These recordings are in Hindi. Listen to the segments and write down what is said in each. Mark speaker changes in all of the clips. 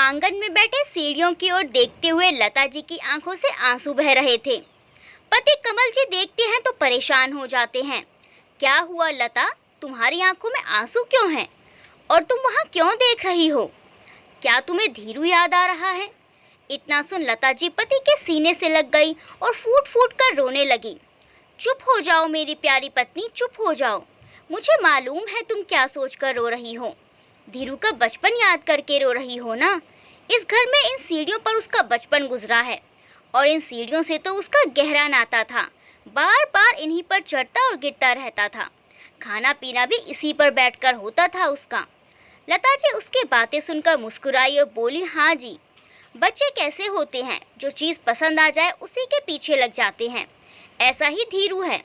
Speaker 1: आंगन में बैठे सीढ़ियों की ओर देखते हुए लता जी की आंखों से आंसू बह रहे थे। पति कमल जी देखते हैं तो परेशान हो जाते हैं। क्या हुआ लता, तुम्हारी आंखों में आंसू क्यों हैं? और तुम वहां क्यों देख रही हो? क्या तुम्हें धीरू याद आ रहा है? इतना सुन लता जी पति के सीने से लग गई और फूट फूट कर रोने लगी। चुप हो जाओ मेरी प्यारी पत्नी, चुप हो जाओ। मुझे मालूम है तुम क्या सोचकर रो रही हो। धीरू का बचपन याद करके रो रही हो ना। इस घर में इन सीढ़ियों पर उसका बचपन गुजरा है और इन सीढ़ियों से तो उसका गहरा नाता था। बार बार इन्हीं पर चढ़ता और गिरता रहता था। खाना पीना भी इसी पर बैठकर होता था उसका। लता जी उसकी बातें सुनकर मुस्कुराई और बोली, हाँ जी, बच्चे कैसे होते हैं, जो चीज़ पसंद आ जाए उसी के पीछे लग जाते हैं। ऐसा ही धीरू है,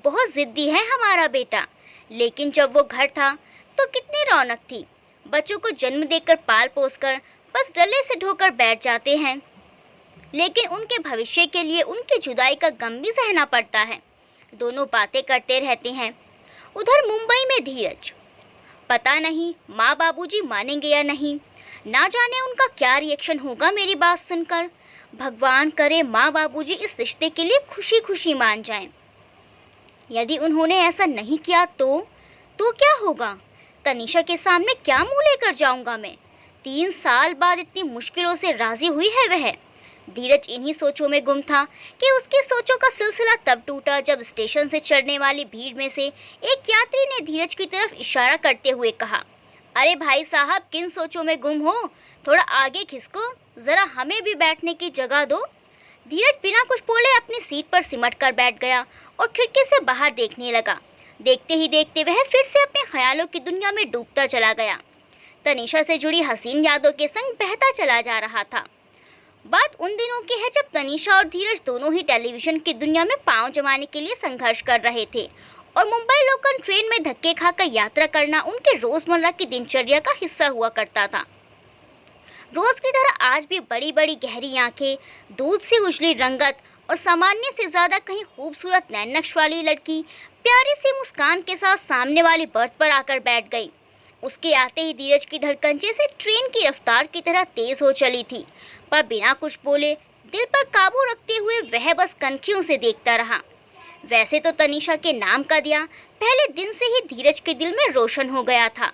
Speaker 1: बहुत जिद्दी है हमारा बेटा। लेकिन जब वो घर था तो कितनी रौनक थी। बच्चों को जन्म देकर पाल पोस कर बस डले से ढोकर बैठ जाते हैं, लेकिन उनके भविष्य के लिए उनकी जुदाई का गम भी सहना पड़ता है। दोनों बातें करते रहते हैं। उधर मुंबई में धीरज, पता नहीं माँ बाबूजी मानेंगे या नहीं। ना जाने उनका क्या रिएक्शन होगा मेरी बात सुनकर। भगवान करे माँ बाबूजी इस रिश्ते के लिए खुशी खुशी मान जाएं। यदि उन्होंने ऐसा नहीं किया तो क्या होगा? तनीषा के सामने क्या मुंह लेकर जाऊंगा मैं? 3 साल बाद इतनी मुश्किलों से राजी हुई है वह। धीरज इन्हीं सोचों में गुम था कि उसकी सोचों का सिलसिला तब टूटा जब स्टेशन से चढ़ने वाली भीड़ में से एक यात्री ने धीरज की तरफ इशारा करते हुए कहा, अरे भाई साहब, किन सोचों में गुम हो? थोड़ा आगे खिसको, जरा हमें भी बैठने की जगह दो। धीरज बिना कुछ बोले अपनी सीट पर सिमट कर बैठ गया और खिड़की से बाहर देखने लगा। देखते ही देखते वह फिर से अपने ख्यालों की दुनिया में डूबता चला गया। तनीषा से जुड़ी हसीन यादों के संग बहता चला जा रहा था। बात उन दिनों की है जब तनीषा और धीरज दोनों ही टेलीविजन की दुनिया में पांव जमाने के लिए संघर्ष कर रहे थे और मुंबई लोकल ट्रेन में धक्के खाकर यात्रा करना उनके रोजमर्रा की दिनचर्या का हिस्सा हुआ करता था। रोज की तरह आज भी बड़ी बड़ी गहरी आंखें, दूध से उजली रंगत और सामान्य से ज्यादा कहीं खूबसूरत नैन नक्श वाली लड़की प्यारी सी मुस्कान के साथ सामने वाली बर्थ पर आकर बैठ गई। उसके आते ही धीरज की धड़कन जैसे ट्रेन की रफ्तार की तरह तेज हो चली थी, पर बिना कुछ बोले दिल पर काबू रखते हुए वह बस कनखियों से देखता रहा। वैसे तो तनीषा के नाम का दिया पहले दिन से ही धीरज के दिल में रोशन हो गया था,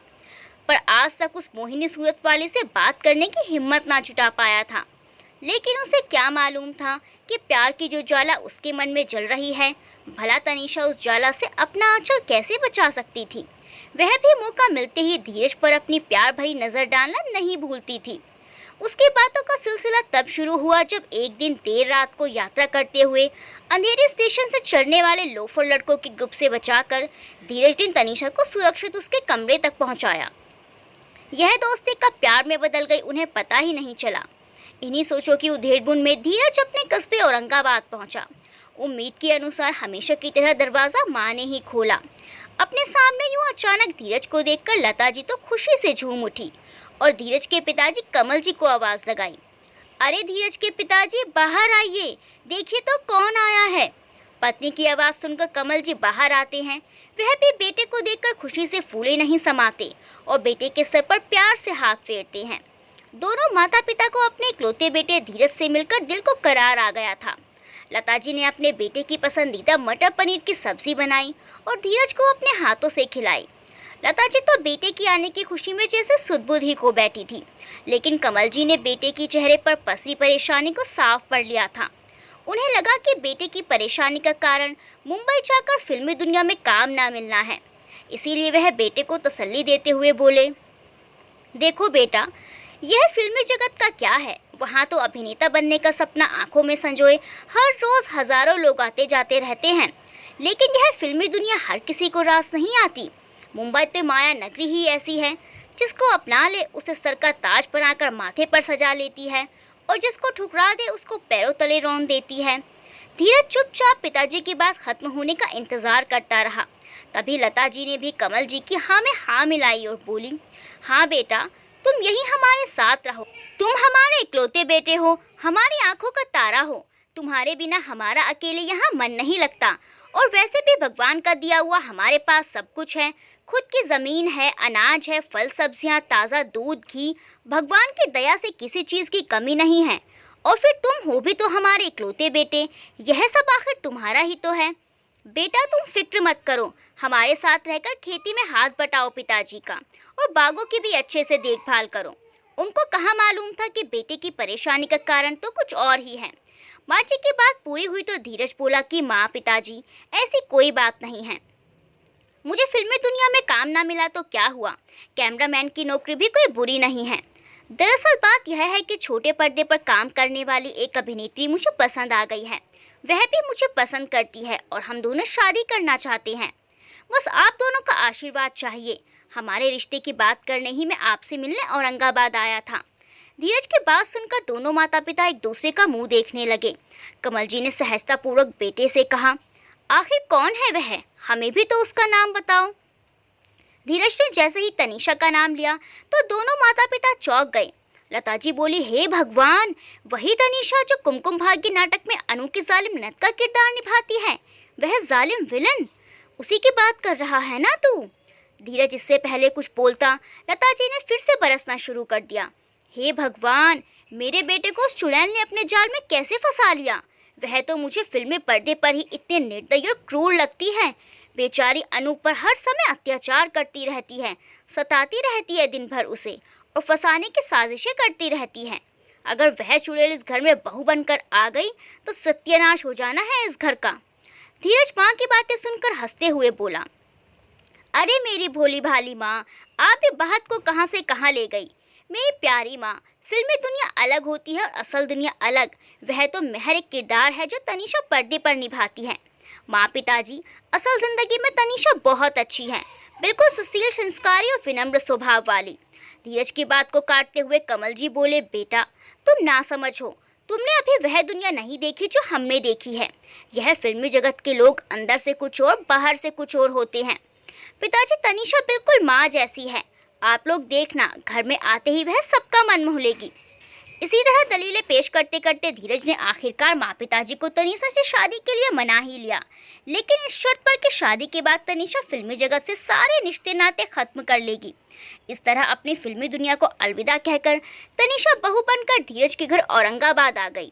Speaker 1: पर आज तक उस मोहिनी सूरत वाले से बात करने की हिम्मत ना जुटा पाया था। लेकिन उसे क्या मालूम था कि प्यार की जो ज्वाला उसके मन में जल रही है, भला तनीषा उस ज्वाला से अपना आंचल कैसे बचा सकती थी। वह भी मौका मिलते ही धीरज पर अपनी प्यार भरी नजर डालना नहीं भूलती थी। उसकी बातों का सिलसिला तब शुरू हुआ जब एक दिन देर रात को यात्रा करते हुए अंधेरे स्टेशन से चढ़ने वाले लोफर लड़कों के ग्रुप से बचाकर धीरज ने तनीषा को सुरक्षित उसके कमरे तक पहुंचाया। यह दोस्ती कब प्यार में बदल गई उन्हें पता ही नहीं चला। इन्हीं सोचों की उधेड़-बुन में धीरज अपने कस्बे औरंगाबाद पहुंचा। उम्मीद के अनुसार हमेशा की तरह दरवाजा माँ ने ही खोला। अपने सामने यूं अचानक धीरज को देखकर लता जी तो खुशी से झूम उठी और धीरज के पिताजी कमल जी को आवाज लगाई, अरे धीरज के पिताजी बाहर आइए, देखिए तो कौन आया है। पत्नी की आवाज सुनकर कमल जी बाहर आते हैं। वह भी बेटे को देखकर खुशी से फूले नहीं समाते और बेटे के सर पर प्यार से हाथ फेरते हैं। दोनों माता पिता को अपने इकलौते बेटे धीरज से मिलकर दिल को करार आ गया था। लता जी ने अपने बेटे की पसंदीदा मटर पनीर की सब्जी बनाई और धीरज को अपने हाथों से खिलाई। लता जी तो बेटे की आने की खुशी में जैसे सुध-बुध ही खो बैठी थी, लेकिन कमल जी ने बेटे की चेहरे पर पसरी परेशानी को साफ पढ़ लिया था। उन्हें लगा कि बेटे की परेशानी का कारण मुंबई जाकर फिल्मी दुनिया में काम ना मिलना है। इसीलिए वह बेटे को तसल्ली देते हुए बोले, देखो बेटा, यह फिल्मी जगत का क्या है, वहाँ तो अभिनेता बनने का सपना आंखों में संजोए हर रोज हजारों लोग आते जाते रहते हैं, लेकिन यह फिल्मी दुनिया हर किसी को रास नहीं आती। मुंबई तो माया नगरी ही ऐसी है, जिसको अपना ले उसे सर का ताज बनाकर माथे पर सजा लेती है और जिसको ठुकरा दे उसको पैरों तले रौंद देती है। धीरज चुपचाप पिताजी की बात खत्म होने का इंतजार करता रहा। तभी लता जी ने भी कमल जी की हाँ में हाँ मिलाई और बोली, हाँ बेटा, तुम यही हमारे साथ रहो। तुम हमारे इकलौते बेटे हो, हमारी आंखों का तारा हो। तुम्हारे बिना हमारा अकेले यहाँ मन नहीं लगता और वैसे भी भगवान का दिया हुआ हमारे पास सब कुछ है। खुद की ज़मीन है, अनाज है, फल सब्जियां, ताज़ा दूध, घी। भगवान की दया से किसी चीज़ की कमी नहीं है। और फिर तुम हो भी तो हमारे इकलौते बेटे, यह सब आखिर तुम्हारा ही तो है। बेटा तुम फिक्र मत करो, हमारे साथ रहकर खेती में हाथ बटाओ पिताजी का, और बागों की भी अच्छे से देखभाल करो। उनको कहाँ मालूम था कि बेटे की परेशानी का कारण तो कुछ और ही है। माँ जी की बात पूरी हुई तो धीरज बोला कि माँ पिताजी, ऐसी कोई बात नहीं है। मुझे फिल्मी दुनिया में काम ना मिला तो क्या हुआ, कैमरामैन की नौकरी भी कोई बुरी नहीं है। दरअसल बात यह है कि छोटे पर्दे पर काम करने वाली एक अभिनेत्री मुझे पसंद आ गई है। वह भी मुझे पसंद करती है और हम दोनों शादी करना चाहते हैं। बस आप दोनों का आशीर्वाद चाहिए। हमारे रिश्ते की बात करने ही मैं आपसे मिलने औरंगाबाद आया था। धीरज की बात सुनकर दोनों माता पिता एक दूसरे का मुंह देखने लगे। कमल जी ने सहजतापूर्वक बेटे से कहा, आखिर कौन है वह, हमें भी तो उसका नाम बताओ। धीरज ने जैसे ही तनीषा का नाम लिया तो दोनों माता पिता चौंक गए। लता जी बोली, हे भगवान, वही तनीषा जो कुमकुम भाग्य नाटक में अनु की जालिम ननद का किरदार निभाती है। वह जालिम विलन, उसी की बात कर रहा है ना तू। धीरज इससे पहले कुछ बोलता, लता जी ने फिर से बरसना शुरू कर दिया। हे भगवान, मेरे बेटे को उस चुड़ैल ने अपने जाल में कैसे फंसा लिया। वह तो मुझे फिल्मी पर्दे पर ही इतने निर्दयी और क्रूर लगती है। बेचारी अनु पर हर समय अत्याचार करती रहती है, सताती रहती है दिन भर उसे, और फंसाने की साजिशें करती रहती है। अगर वह चुड़ैल इस घर में बहू बनकर आ गई तो सत्यानाश हो जाना है इस घर का। धीरज माँ की बातें सुनकर हंसते हुए बोला, अरे मेरी भोली भाली माँ, आप ये बात को कहाँ से कहाँ ले गई। मेरी प्यारी माँ, फिल्मी दुनिया अलग होती है और असल दुनिया अलग। वह तो महर एक किरदार है जो तनीषा पर्दे पर निभाती है। माँ पिताजी, असल जिंदगी में तनीषा बहुत अच्छी है, बिल्कुल सुशील, संस्कारी और विनम्र स्वभाव वाली। धीरज की बात को काटते हुए कमल जी बोले, बेटा तुम ना समझ हो, तुमने अभी वह दुनिया नहीं देखी जो हमने देखी है। यह फिल्मी जगत के लोग अंदर से कुछ और, बाहर से कुछ और होते हैं। पिताजी, तनीषा बिल्कुल माँ जैसी है, आप लोग देखना, घर में आते ही वह सबका मन मोह लेगी। इसी तरह दलीलें पेश करते करते धीरज ने आखिरकार माँ पिताजी को तनीषा से शादी के लिए मना ही लिया, लेकिन इस शर्त पर कि शादी के बाद तनीषा फिल्मी जगत से सारे रिश्ते नाते खत्म कर लेगी। इस तरह अपनी फिल्मी दुनिया को अलविदा कहकर तनीषा बहू बनकर धीरज के घर औरंगाबाद आ गई।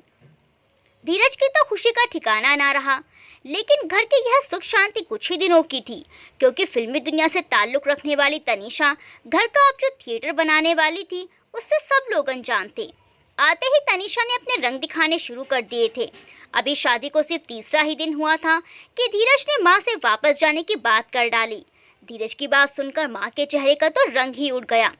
Speaker 1: धीरज की तो खुशी का ठिकाना ना रहा, लेकिन घर की यह सुख शांति कुछ ही दिनों की थी, क्योंकि फिल्मी दुनिया से ताल्लुक रखने वाली तनीषा घर का अब जो थिएटर बनाने वाली थी उससे सब लोग अनजान थे। आते ही तनीषा ने अपने रंग दिखाने शुरू कर दिए थे। अभी शादी को सिर्फ तीसरा ही दिन हुआ था कि धीरज ने माँ से वापस जाने की बात कर डाली। धीरज की बात सुनकर माँ के चेहरे का तो रंग ही उड़ गया।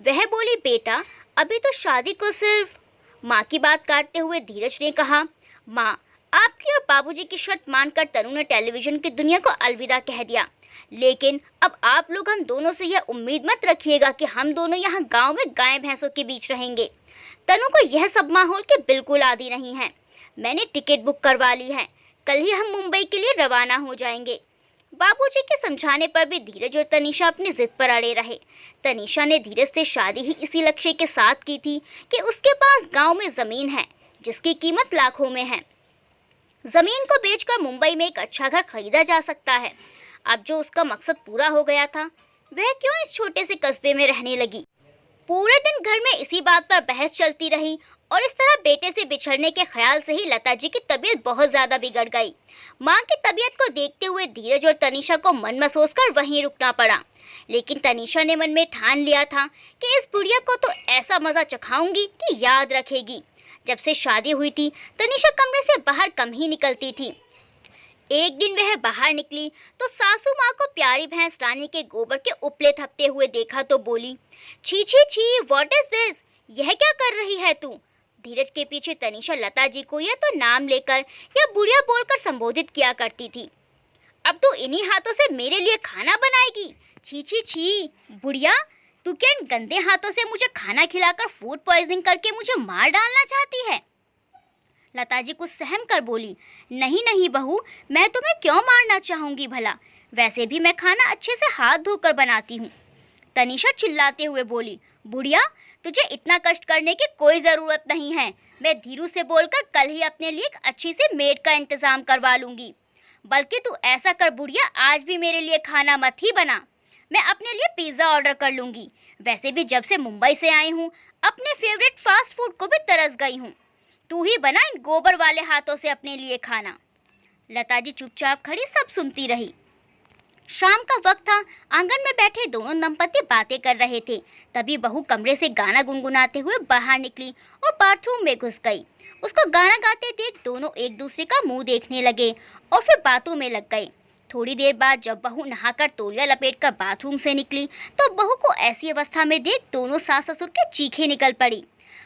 Speaker 1: वह बोली, बेटा अभी तो शादी को सिर्फ। माँ की बात काटते हुए धीरज ने कहा, माँ आपकी और बाबूजी की शर्त मानकर तनु ने टेलीविजन की दुनिया को अलविदा कह दिया, लेकिन अब आप लोग हम दोनों से यह उम्मीद मत रखिएगा कि हम दोनों यहाँ गांव में गाय भैंसों के बीच रहेंगे। तनु को यह सब माहौल के बिल्कुल आदी नहीं है। मैंने टिकट बुक करवा ली है, कल ही हम मुंबई के लिए रवाना हो जाएंगे। बाबूजी के समझाने पर भी धीरज और तनीषा अपनी जिद पर अड़े रहे। तनीषा ने धीरज से शादी ही इसी लक्ष्य के साथ की थी कि उसके पास गाँव में जमीन है जिसकी कीमत लाखों में है। जमीन को बेचकर मुंबई में एक अच्छा घर खरीदा जा सकता है। अब जो उसका मकसद पूरा हो गया था, वह क्यों इस छोटे से कस्बे में रहने लगी। पूरे दिन घर में इसी बात पर बहस चलती रही और इस तरह बेटे से बिछड़ने के ख्याल से ही लता जी की तबीयत बहुत ज्यादा बिगड़ गई। माँ की तबीयत को देखते हुए धीरज और तनीषा को मन में सोचकर वहीं रुकना पड़ा, लेकिन तनीषा ने मन में ठान लिया था कि इस बुढ़िया को तो ऐसा मजा चखाऊंगी कि याद रखेगी। जब से शादी हुई थी तनीषा कमरे से बाहर कम ही निकलती थी। एक दिन वह बाहर निकली तो सासू माँ को प्यारी भैंस रानी के गोबर के उपले थपते हुए देखा तो बोली, छी छी छी, व्हाट इज दिस, यह क्या कर रही है तू। धीरज के पीछे तनीषा लता जी को या तो नाम लेकर या बुढ़िया बोलकर संबोधित किया करती थी। अब तू इन्हीं हाथों से मेरे लिए खाना बनाएगी, छी छी छी। बुढ़िया, तू क्या इन गंदे हाथों से मुझे खाना खिलाकर फूड पॉइजनिंग करके मुझे मार डालना चाहती है। लता जी कुछ सहम कर बोली, नहीं नहीं बहू, मैं तुम्हें क्यों मारना चाहूंगी भला, वैसे भी मैं खाना अच्छे से हाथ धोकर बनाती हूँ। तनीषा चिल्लाते हुए बोली, बुढ़िया तुझे इतना कष्ट करने की कोई ज़रूरत नहीं है, मैं धीरू से बोलकर कल ही अपने लिए एक अच्छी सी मेड का इंतज़ाम करवा लूँगी। बल्कि तू ऐसा कर बुढ़िया, आज भी मेरे लिए खाना मत ही बना, मैं अपने लिए पिज्ज़ा ऑर्डर कर लूँगी। वैसे भी जब से मुंबई से आई हूँ अपने फेवरेट फास्ट फूड को भी तरस गई हूँ। तू ही बना इन गोबर वाले हाथों से अपने लिए खाना। लता जी चुपचाप खड़ी सब सुनती रही। शाम का वक्त था। आंगन में बैठे दोनों दंपति बातें कर रहे थे। तभी बहू कमरे से गाना गुनगुनाते हुए बाहर निकली और बाथरूम में घुस गई। उसको गाना गाते देख दोनों एक दूसरे का मुंह देखने लगे और फिर बातों में लग गए। थोड़ी देर बाद जब बहू नहाकर तौलिया लपेटकर बाथरूम से निकली तो बहू को ऐसी अवस्था में देख दोनों सास ससुर के चीखें निकल पड़ी।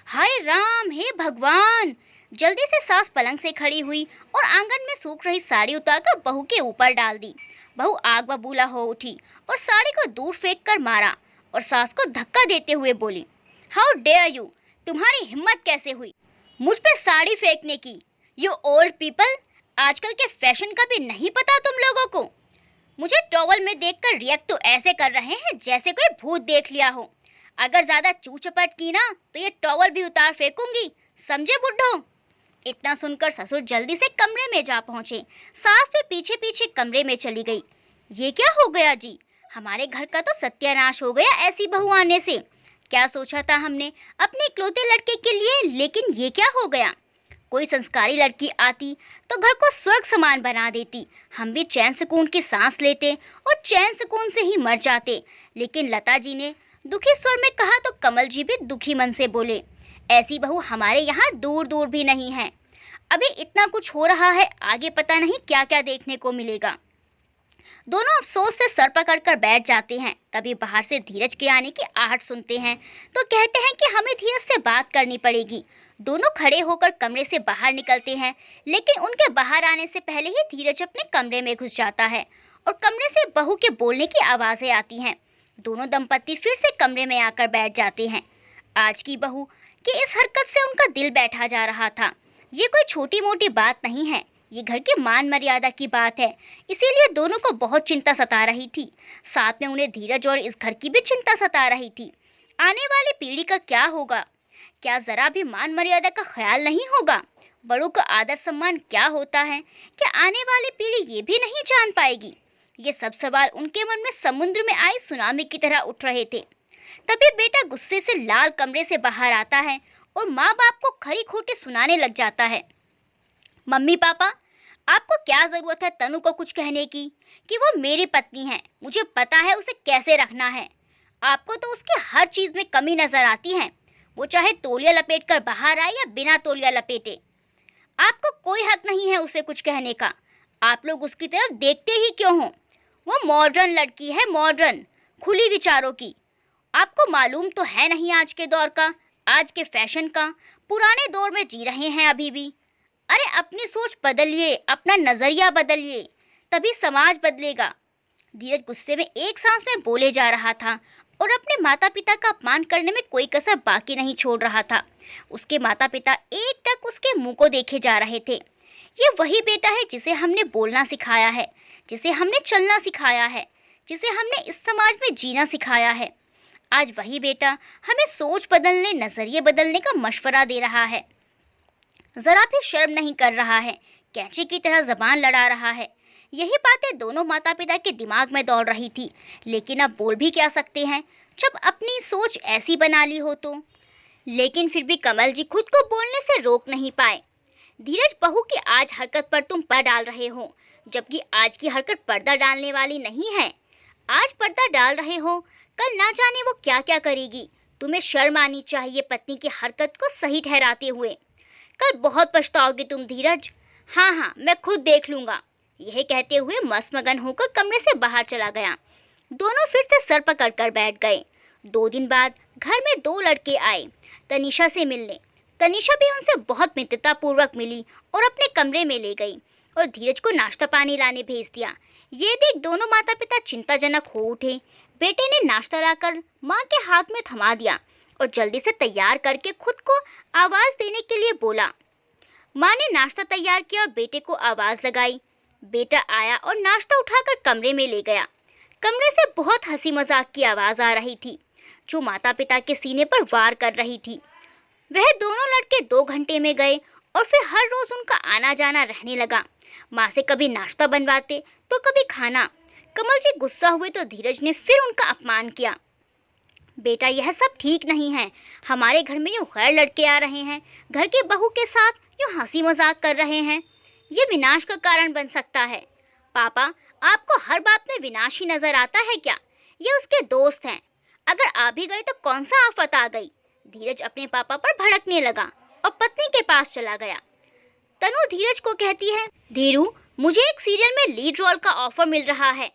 Speaker 1: हाय राम, हे भगवान! जल्दी से सास पलंग से खड़ी हुई और आंगन में सूख रही साड़ी उतारकर बहू के ऊपर डाल दी। बहू आग बबूला हो उठी और साड़ी को दूर फेंक कर मारा और सास को धक्का देते हुए बोली, हाउ डेयर यू, तुम्हारी हिम्मत कैसे हुई मुझ पे साड़ी फेंकने की? यू ओल्ड पीपल, आजकल के फैशन का भी नहीं पता तुम लोगों को। मुझे टॉवल में देखकर रिएक्ट तो ऐसे कर रहे हैं जैसे कोई भूत देख लिया हो। अगर ज्यादा चू चपट की ना तो ये टॉवल भी उतार फेंकूंगी, समझे बुड्ढो? इतना सुनकर ससुर जल्दी से कमरे में जा पहुंचे। सास भी पीछे पीछे कमरे में चली गई। ये क्या हो गया जी, हमारे घर का तो सत्यानाश हो गया ऐसी बहू आने से। क्या सोचा था हमने अपने इकलौते लड़के के लिए, लेकिन ये क्या हो गया। कोई संस्कारी लड़की आती तो घर को स्वर्ग समान बना देती, हम भी चैन सुकून की सांस लेते और चैन सुकून से ही मर जाते। लेकिन लता जी ने दुखी स्वर में कहा तो कमल जी भी दुखी मन से बोले, ऐसी बहू हमारे यहाँ दूर दूर भी नहीं है। अभी इतना कुछ हो रहा है, आगे पता नहीं क्या क्या देखने को मिलेगा। दोनों अफसोस से सर पकड़ कर बैठ जाते हैं। तभी बाहर से धीरज के आने की आहट सुनते हैं तो कहते हैं कि हमें धीरज से बात करनी पड़ेगी। दोनों खड़े होकर कमरे से बाहर निकलते हैं, लेकिन उनके बाहर आने से पहले ही धीरज अपने कमरे में घुस जाता है और कमरे से बहू के बोलने की आवाज़ें आती हैं। दोनों दंपति फिर से कमरे में आकर बैठ जाते हैं। आज की बहू की इस हरकत से उनका दिल बैठा जा रहा था। ये कोई छोटी मोटी बात नहीं है, ये घर की मान मर्यादा की बात है। इसीलिए दोनों को बहुत चिंता सता रही थी। साथ में उन्हें धीरज और इस घर की भी चिंता सता रही थी। आने वाली पीढ़ी का क्या होगा? क्या जरा भी मान मर्यादा का ख्याल नहीं होगा? बड़ों का आदर सम्मान क्या होता है, क्या आने वाली पीढ़ी ये भी नहीं जान पाएगी? ये सब सवाल उनके मन में समुद्र में आई सुनामी की तरह उठ रहे थे। तभी बेटा गुस्से से लाल कमरे से बाहर आता है और माँ बाप को खरी खोटी सुनाने लग जाता है। मम्मी पापा, आपको क्या जरूरत है तनु को कुछ कहने की कि वो मेरी पत्नी है, मुझे पता है उसे कैसे रखना है। आपको तो उसकी हर चीज में कमी नजर आती है, वो चाहे तौलिया लपेट कर बाहर आए या बिना तौलिया लपेटे। आपको कोई हक नहीं है उसे कुछ कहने का। आप लोग उसकी तरफ देखते ही क्यों हो? वो मॉडर्न लड़की है, मॉडर्न, खुली विचारों की। आपको मालूम तो है नहीं आज के दौर का, आज के फैशन का। पुराने दौर में जी रहे हैं अभी भी। अरे अपनी सोच बदलिए, अपना नजरिया बदलिए, तभी समाज बदलेगा। धीरज गुस्से में एक सांस में बोले जा रहा था और अपने माता पिता का अपमान करने में कोई कसर बाकी नहीं छोड़ रहा था। उसके माता पिता एक टक उसके मुंह को देखे जा रहे थे। ये वही बेटा है जिसे हमने बोलना सिखाया है, जिसे हमने चलना सिखाया है, जिसे हमने इस समाज में जीना सिखाया है। आज वही बेटा हमें सोच बदलने, नजरिए बदलने का मशवरा दे रहा है। जरा भी शर्म नहीं कर रहा है, कैंची की तरह जबान लड़ा रहा है। यही बातें दोनों माता पिता के दिमाग में दौड़ रही थी, लेकिन अब बोल भी क्या सकते हैं जब अपनी सोच ऐसी बना ली हो तो। लेकिन फिर भी कमल जी खुद को बोलने से रोक नहीं पाए। धीरज, बहू की आज हरकत पर तुम पर्दा डाल रहे हो, जबकि आज की हरकत पर्दा डालने वाली नहीं है। आज पर्दा डाल रहे हो, कल ना जाने वो क्या क्या करेगी। तुम्हें शर्म आनी चाहिए पत्नी की हरकत को सही ठहराते हुए। कल बहुत पछताओगे तुम धीरज। हाँ हाँ, मैं खुद देख लूंगा। यह कहते हुए मस्त-मगन होकर कमरे से बाहर चला गया। दोनों फिर से सर पकड़ कर बैठ गए। 2 दिन बाद घर में 2 लड़के आए तनीषा से मिलने। तनीषा भी उनसे बहुत मित्रता पूर्वक मिली और अपने कमरे में ले गई और धीरज को नाश्ता पानी लाने भेज दिया। ये देख दोनों माता पिता चिंताजनक हो उठे। बेटे ने नाश्ता लाकर माँ के हाथ में थमा दिया और जल्दी से तैयार करके खुद को आवाज देने के लिए बोला। माँ ने नाश्ता तैयार किया और बेटे को आवाज लगाई। बेटा आया और नाश्ता उठाकर कमरे में ले गया। कमरे से बहुत हंसी मजाक की आवाज आ रही थी, जो माता पिता के सीने पर वार कर रही थी। वह दोनों लड़के 2 घंटे में गए और फिर हर रोज उनका आना जाना रहने लगा। माँ से कभी नाश्ता बनवाते तो कभी खाना। कमल जी गुस्सा हुए तो धीरज ने फिर उनका अपमान किया। बेटा, यह सब ठीक नहीं है। हमारे घर में यूँ गैर लड़के आ रहे हैं, घर के बहू के साथ यूँ हंसी मजाक कर रहे हैं। ये विनाश का कारण बन सकता है। पापा, आपको हर बात में विनाश ही नजर आता है क्या? ये उसके दोस्त हैं, अगर आ भी गए तो कौन सा आफत आ गई। धीरज अपने पापा पर भड़कने लगा और पत्नी के पास चला गया। तनु धीरज को कहती है, धीरू, मुझे एक सीरियल में लीड रोल का ऑफर मिल रहा है।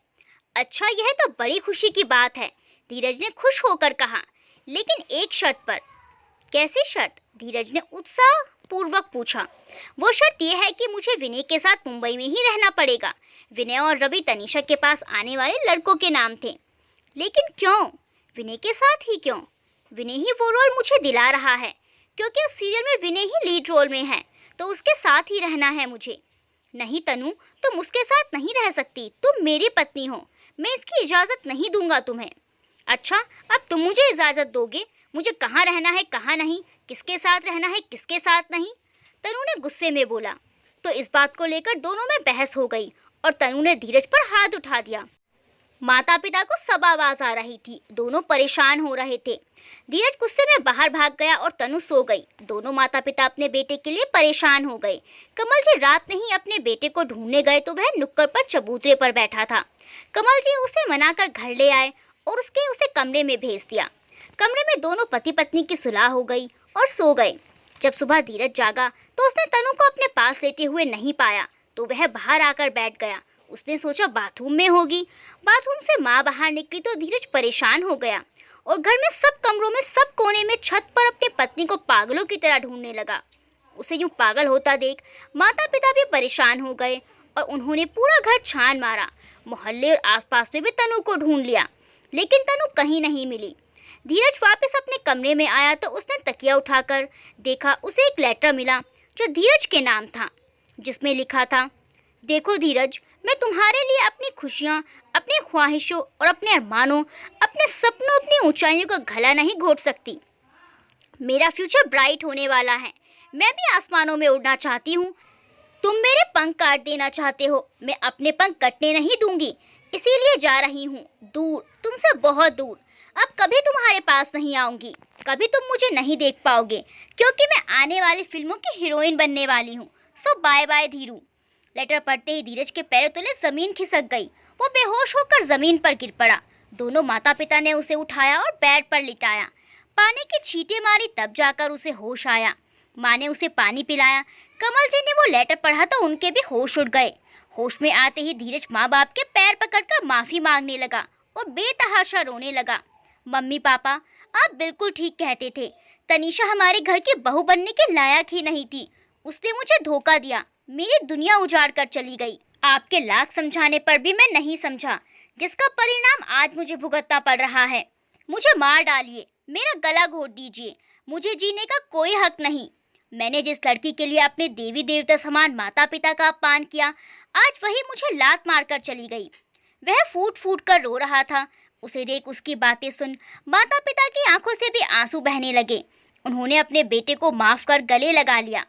Speaker 1: अच्छा, यह तो बड़ी खुशी की बात है, धीरज ने खुश होकर कहा, लेकिन एक शर्त पर। कैसी शर्त? धीरज ने उत्साह पूर्वक पूछा। वो शर्त यह है कि मुझे विनय के साथ मुंबई में ही रहना पड़ेगा। विनय और रवि तनिषा के पास आने वाले लड़कों के नाम थे। लेकिन क्यों? विनय के साथ ही क्यों? विनय ही वो रोल मुझे दिला रहा है, क्योंकि उस सीरियल में विनय ही लीड रोल में है, तो उसके साथ ही रहना है मुझे। नहीं तनु, तुम उसके साथ नहीं रह सकती, तुम मेरी पत्नी हो, मैं इसकी इजाजत नहीं दूंगा तुम्हें। अच्छा, अब तुम मुझे इजाजत दोगे मुझे कहाँ रहना है कहाँ नहीं, किसके साथ रहना है किसके साथ नहीं? तनु ने गुस्से में बोला। तो इस बात को लेकर दोनों में बहस हो गई और तनु ने धीरज पर हाथ उठा दिया। माता पिता को सब आवाज आ रही थी, दोनों परेशान हो रहे थे। धीरज गुस्से में बाहर भाग गया और तनु सो गई। दोनों माता पिता अपने बेटे के लिए परेशान हो गए। कमल जी रात में ही अपने बेटे को ढूंढने गए तो वह नुक्कड़ पर चबूतरे पर बैठा था। कमल जी उसे मनाकर घर ले आए और उसे कमरे में भेज दिया। कमरे में दोनों पति पत्नी की सुलह हो गई और सो गए। जब सुबह धीरज जागा तो उसने तनु को अपने पास लेते हुए नहीं पाया, तो वह बाहर आकर बैठ गया। उसने सोचा बाथरूम में होगी। बाथरूम से माँ बाहर निकली तो धीरज परेशान हो गया और घर में सब कमरों में, सब कोने में, छत पर अपनी पत्नी को पागलों की तरह ढूंढने लगा। उसे यूं पागल होता देख माता पिता भी परेशान हो गए और उन्होंने पूरा घर छान मारा। मोहल्ले और आसपास में भी तनु को ढूंढ लिया, लेकिन तनु कहीं नहीं मिली। धीरज वापस अपने कमरे में आया तो उसने तकिया उठाकर देखा, उसे एक लेटर मिला जो धीरज के नाम था, जिसमें लिखा था, देखो धीरज, मैं तुम्हारे लिए अपनी खुशियाँ, अपनी ख्वाहिशों और अपने अरमानों, अपने सपनों, अपनी ऊंचाइयों का गला नहीं घोट सकती। मेरा फ्यूचर ब्राइट होने वाला है, मैं भी आसमानों में उड़ना चाहती हूँ। तुम मेरे पंख काट देना चाहते हो, मैं अपने पंख कटने नहीं दूंगी, इसीलिए जा रही हूँ दूर, तुमसे बहुत दूर। अब कभी तुम्हारे पास नहीं आऊंगी, कभी तुम मुझे नहीं देख पाओगे, क्योंकि मैं आने वाली फिल्मों की हीरोइन बनने वाली हूँ। सो बाय बाय धीरू। लेटर पढ़ते ही धीरज के पैरों तले जमीन खिसक गई। वो बेहोश होकर जमीन पर गिर पड़ा। दोनों माता पिता ने उसे उठाया और बेड पर लिटाया। पानी की छींटे मारी, तब जाकर उसे होश आया। माँ ने उसे पानी पिलाया। कमल जी ने वो लेटर पढ़ा तो उनके भी होश उड़ गए। होश में आते ही धीरज माँ बाप के पैर पकड़कर माफी मांगने लगा और बेतहाशा रोने लगा। मम्मी पापा, आप बिल्कुल ठीक कहते थे, तनीषा हमारे घर की बहू बनने के लायक ही नहीं थी। उसने मुझे धोखा दिया, मेरी दुनिया उजाड़ कर चली गई। आपके लाख समझाने पर भी मैं नहीं समझा, जिसका परिणाम आज मुझे भुगतना पड़ रहा है। मुझे मार डालिए, मेरा गला घोट दीजिए, मुझे जीने का कोई हक नहीं। मैंने जिस लड़की के लिए अपने देवी देवता समान माता पिता का अपमान किया, आज वही मुझे लात मारकर चली गई। वह फूट फूट कर रो रहा था। उसे देख, उसकी बातें सुन माता पिता की आंखों से भी आंसू बहने लगे। उन्होंने अपने बेटे को माफ कर गले लगा लिया।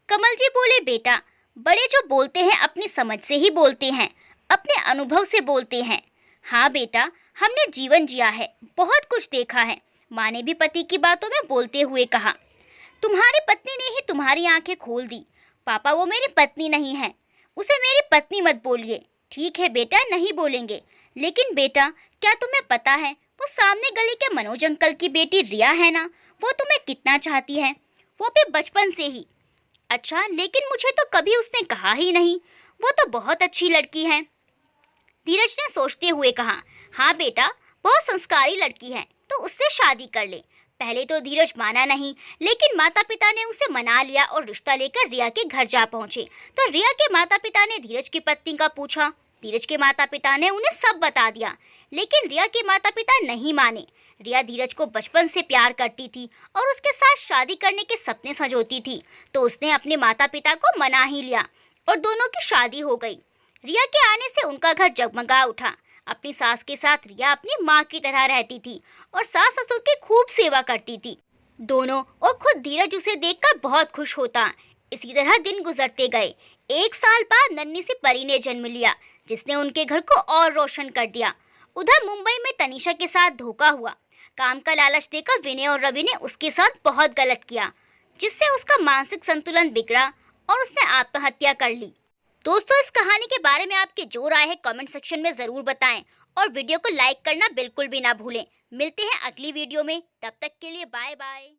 Speaker 1: कमल जी बोले, बेटा, बड़े जो बोलते हैं अपनी समझ से ही बोलते हैं, अपने अनुभव से बोलते हैं। हाँ बेटा, हमने जीवन जिया है, बहुत कुछ देखा है। माँ ने भी पति की बातों में बोलते हुए कहा, तुम्हारी पत्नी ने ही तुम्हारी आंखें खोल दी। पापा, वो मेरी पत्नी नहीं है, उसे मेरी पत्नी मत बोलिए। ठीक है बेटा, नहीं बोलेंगे। लेकिन बेटा, क्या तुम्हें पता है वो सामने गली के मनोज अंकल की बेटी रिया है ना, वो तुम्हें कितना चाहती है, वो भी बचपन से ही। अच्छा, लेकिन मुझे तो कभी उसने कहा ही नहीं। वो तो बहुत अच्छी लड़की है। धीरज ने सोचते हुए कहा, हाँ बेटा, बहुत संस्कारी लड़की है, तो उससे शादी कर ले। पहले तो धीरज माना नहीं, लेकिन माता पिता ने उसे मना लिया और रिश्ता लेकर रिया के घर जा पहुंचे। तो रिया के माता पिता ने धीरज की पत्नी का पूछा। धीरज के माता पिता ने उन्हें सब बता दिया, लेकिन रिया के माता पिता नहीं माने। रिया धीरज को बचपन से प्यार करती थी और उसके साथ शादी करने के सपने संजोती थी, तो उसने अपने माता पिता को मना ही लिया और दोनों की शादी हो गई। रिया के आने से उनका घर जगमगा उठा। अपनी सास के साथ रिया अपनी माँ की तरह रहती थी और सास ससुर की खूब सेवा करती थी। दोनों और खुद धीरज उसे देखकर बहुत खुश होता। इसी तरह दिन गुजरते गए। 1 साल बाद नन्ही सी परी ने जन्म लिया, जिसने उनके घर को और रोशन कर दिया। उधर मुंबई में तनीषा के साथ धोखा हुआ। काम का लालच देकर विनय और रवि ने उसके साथ बहुत गलत किया, जिससे उसका मानसिक संतुलन बिगड़ा और उसने आत्महत्या कर ली। दोस्तों, इस कहानी के बारे में आपकी जो राय है कमेंट सेक्शन में जरूर बताएं और वीडियो को लाइक करना बिल्कुल भी ना भूलें। मिलते हैं अगली वीडियो में, तब तक के लिए बाय बाय।